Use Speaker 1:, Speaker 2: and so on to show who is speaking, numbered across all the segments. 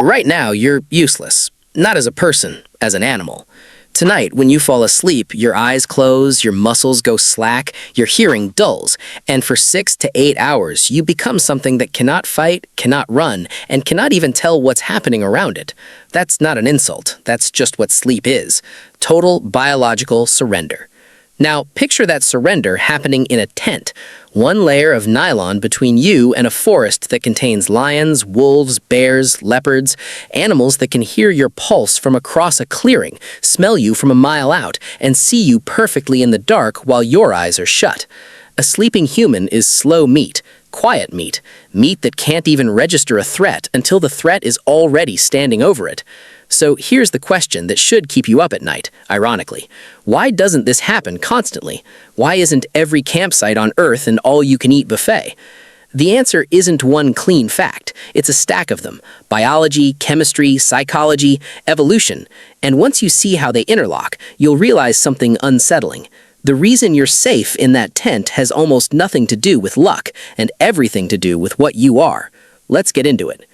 Speaker 1: Right now, you're useless. Not as a person, as an animal. Tonight, when you fall asleep, your eyes close, your muscles go slack, your hearing dulls, and for 6 to 8 hours, you become something that cannot fight, cannot run, and cannot even tell what's happening around it. That's not an insult. That's just what sleep is. Total biological surrender. Now, picture that surrender happening in a tent, one layer of nylon between you and a forest that contains lions, wolves, bears, leopards, animals that can hear your pulse from across a clearing, smell you from a mile out, and see you perfectly in the dark while your eyes are shut. A sleeping human is slow meat, quiet meat, meat that can't even register a threat until the threat is already standing over it. So here's the question that should keep you up at night, ironically. Why doesn't this happen constantly? Why isn't every campsite on Earth an all-you-can-eat buffet? The answer isn't one clean fact. It's a stack of them. Biology, chemistry, psychology, evolution. And once you see how they interlock, you'll realize something unsettling. The reason you're safe in that tent has almost nothing to do with luck and everything to do with what you are. Let's get into it.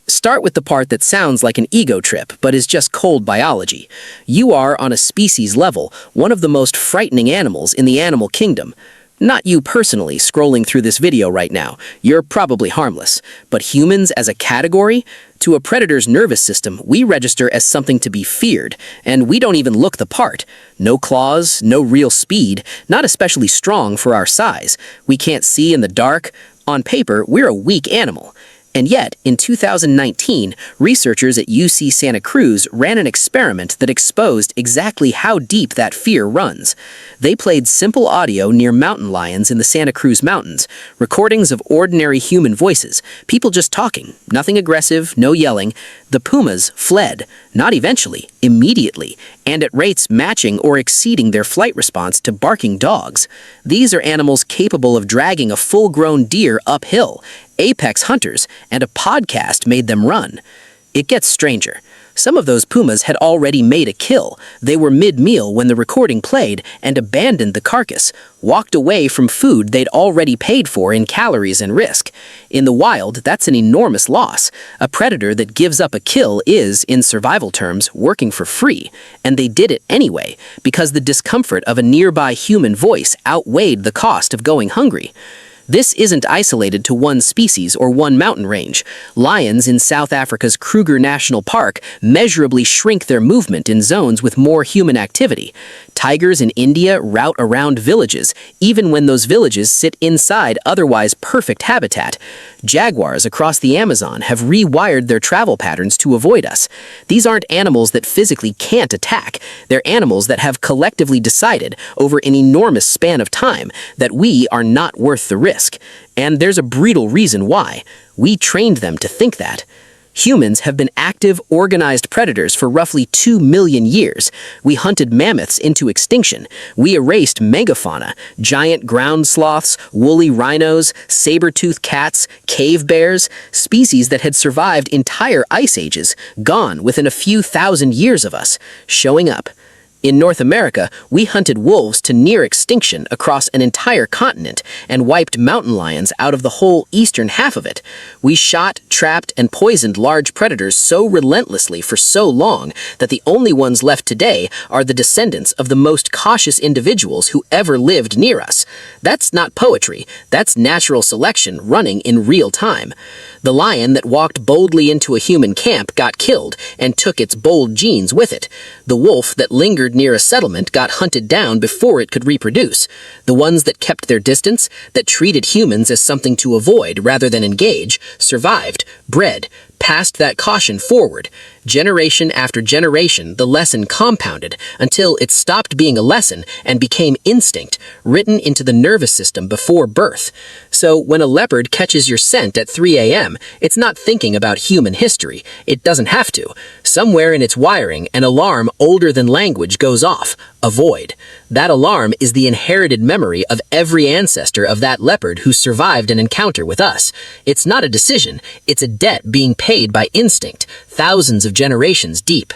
Speaker 1: Start with the part that sounds like an ego trip, but is just cold biology. You are, on a species level, one of the most frightening animals in the animal kingdom. Not you personally scrolling through this video right now. You're probably harmless. But humans as a category? To a predator's nervous system, we register as something to be feared, and we don't even look the part. No claws, no real speed, not especially strong for our size. We can't see in the dark. On paper, we're a weak animal. And yet, in 2019, researchers at UC Santa Cruz ran an experiment that exposed exactly how deep that fear runs. They played simple audio near mountain lions in the Santa Cruz Mountains, recordings of ordinary human voices, people just talking, nothing aggressive, no yelling. The pumas fled, not eventually, immediately, and at rates matching or exceeding their flight response to barking dogs. These are animals capable of dragging a full-grown deer uphill, apex hunters, and a podcast made them run. It gets stranger. Some of those pumas had already made a kill. They were mid-meal when the recording played and abandoned the carcass, walked away from food they'd already paid for in calories and risk. In the wild, that's an enormous loss. A predator that gives up a kill is, in survival terms, working for free. And they did it anyway, because the discomfort of a nearby human voice outweighed the cost of going hungry. This isn't isolated to one species or one mountain range. Lions in South Africa's Kruger National Park measurably shrink their movement in zones with more human activity. Tigers in India route around villages, even when those villages sit inside otherwise perfect habitat. Jaguars across the Amazon have rewired their travel patterns to avoid us. These aren't animals that physically can't attack. They're animals that have collectively decided, over an enormous span of time, that we are not worth the risk. And there's a brutal reason why. We trained them to think that. Humans have been active, organized predators for roughly 2 million years. We hunted mammoths into extinction. We erased megafauna, giant ground sloths, woolly rhinos, saber-toothed cats, cave bears, species that had survived entire ice ages, gone within a few thousand years of us, showing up. In North America, we hunted wolves to near extinction across an entire continent and wiped mountain lions out of the whole eastern half of it. We shot, trapped, and poisoned large predators so relentlessly for so long that the only ones left today are the descendants of the most cautious individuals who ever lived near us. That's not poetry. That's natural selection running in real time. The lion that walked boldly into a human camp got killed and took its bold genes with it. The wolf that lingered near a settlement got hunted down before it could reproduce. The ones that kept their distance, that treated humans as something to avoid rather than engage, survived, bred, passed that caution forward. Generation after generation, the lesson compounded until it stopped being a lesson and became instinct, written into the nervous system before birth. So when a leopard catches your scent at 3 a.m., it's not thinking about human history. It doesn't have to. Somewhere in its wiring, an alarm older than language goes off. Avoid. That alarm is the inherited memory of every ancestor of that leopard who survived an encounter with us. It's not a decision. It's a debt being paid by instinct, thousands of generations deep.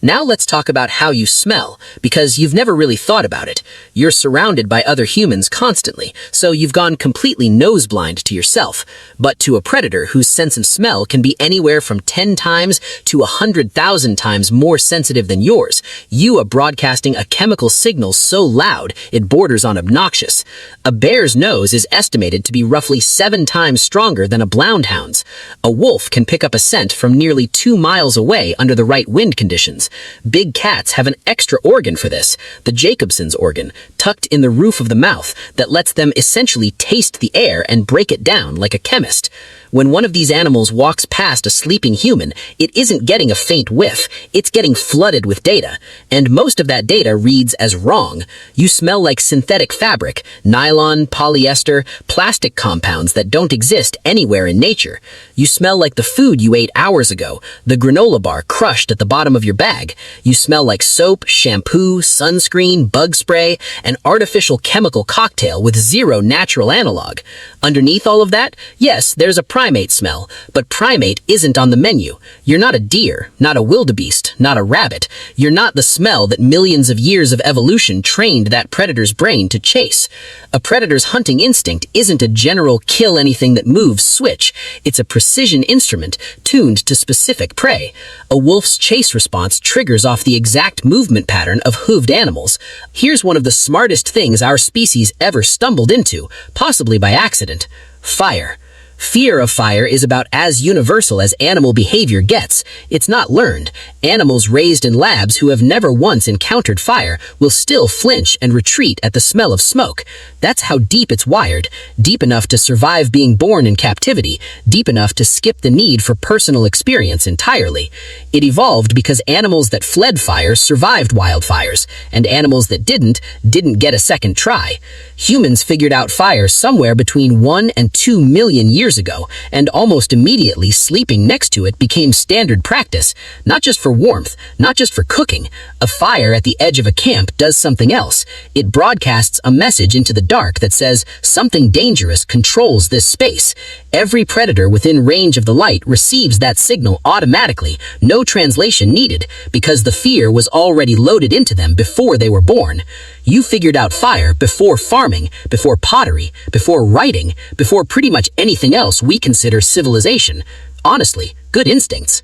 Speaker 1: Now let's talk about how you smell, because you've never really thought about it. You're surrounded by other humans constantly, so you've gone completely nose-blind to yourself. But to a predator whose sense of smell can be anywhere from 10 times to 100,000 times more sensitive than yours, you are broadcasting a chemical signal so loud it borders on obnoxious. A bear's nose is estimated to be roughly 7 times stronger than a bloodhound's. A wolf can pick up a scent from nearly 2 miles away under the right wind conditions. Big cats have an extra organ for this, the Jacobson's organ, tucked in the roof of the mouth that lets them essentially taste the air and break it down like a chemist. When one of these animals walks past a sleeping human, it isn't getting a faint whiff, it's getting flooded with data. And most of that data reads as wrong. You smell like synthetic fabric, nylon, polyester, plastic compounds that don't exist anywhere in nature. You smell like the food you ate hours ago, the granola bar crushed at the bottom of your bag. You smell like soap, shampoo, sunscreen, bug spray, an artificial chemical cocktail with zero natural analog. Underneath all of that, yes, there's a primate smell, but primate isn't on the menu. You're not a deer, not a wildebeest, not a rabbit. You're not the smell that millions of years of evolution trained that predator's brain to chase. A predator's hunting instinct isn't a general kill anything that moves switch. It's a precision instrument tuned to specific prey. A wolf's chase response triggers off the exact movement pattern of hooved animals. Here's one of the smartest things our species ever stumbled into, possibly by accident: fire. Fear of fire is about as universal as animal behavior gets. It's not learned. Animals raised in labs who have never once encountered fire will still flinch and retreat at the smell of smoke. That's how deep it's wired, deep enough to survive being born in captivity, deep enough to skip the need for personal experience entirely. It evolved because animals that fled fire survived wildfires, and animals that didn't get a second try. Humans figured out fire somewhere between 1 and 2 million years ago, and almost immediately sleeping next to it became standard practice, not just for warmth, not just for cooking. A fire at the edge of a camp does something else. It broadcasts a message into the dark that says something dangerous controls this space. Every predator within range of the light receives that signal automatically, no translation needed, because the fear was already loaded into them before they were born. You figured out fire before farming, before pottery, before writing, before pretty much anything else we consider civilization. Honestly, good instincts.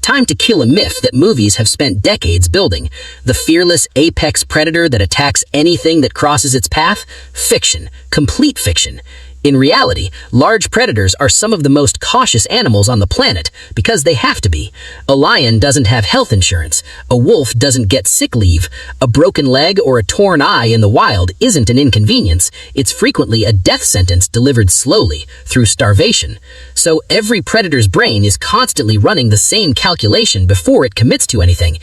Speaker 1: Time to kill a myth that movies have spent decades building. The fearless apex predator that attacks anything that crosses its path? Fiction. Complete fiction. In reality, large predators are some of the most cautious animals on the planet because they have to be. A lion doesn't have health insurance. A wolf doesn't get sick leave. A broken leg or a torn eye in the wild isn't an inconvenience. It's frequently a death sentence delivered slowly, through starvation. So every predator's brain is constantly running the same calculation before it commits to anything.